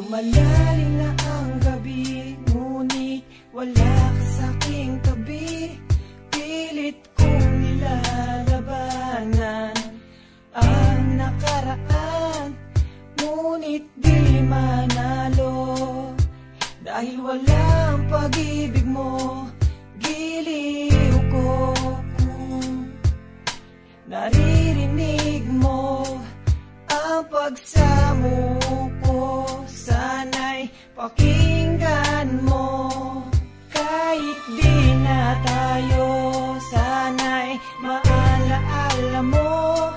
Lumalalim na ang gabi, ngunit wala ka sa'king tabi. Pilit kong nilalabanan ang nakaraan, ngunit di manalo. Dahil walang pag-ibig mo, giliw ko kung naririnig mo ang pagsamuko. Sana'y pakinggan mo, kahit di na tayo. Sana'y maalaala mo,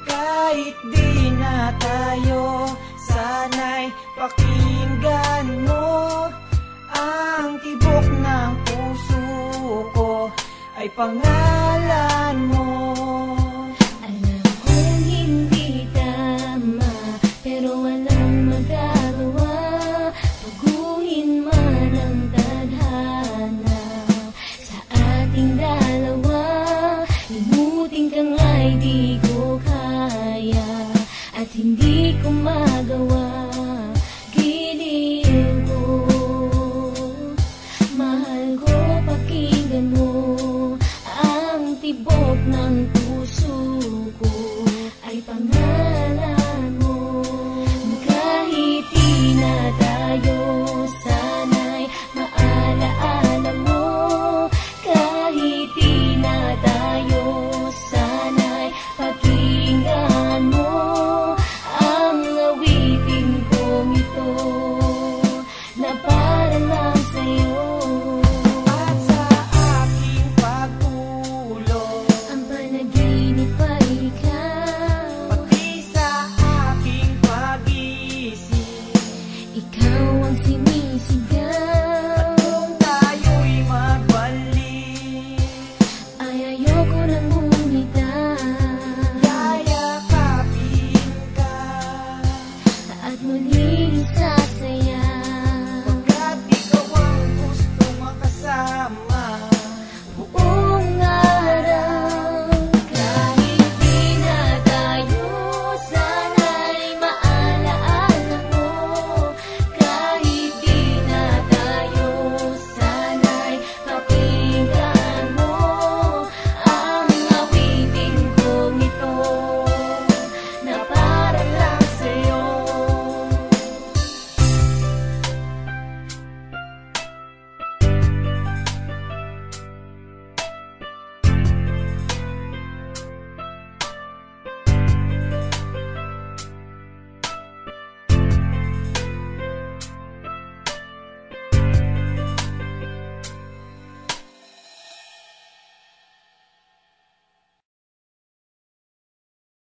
kahit di na tayo. Sana'y pakinggan mo, ang tibok ng puso ko ay pangalan mo. Alam kong hindi tama, pero walang magagawa. Baguhin man ang tadhana sa ating dalawa. Limutin ka nga'y di ko kaya, at hindi ko magawa. Giliw ko, mahal ko, pakinggan mo ang tibok ng puso ko ay pangalan mo. Kahit di na tayo, sana'y maalaala mo. Kahit di na tayo, sana'y pakinggan mo ang awitin kong ito na para lang sa'yo. At sa aking pagtulog, Ang panaginip ay ikaw, pati sa aking pag-isip, ikaw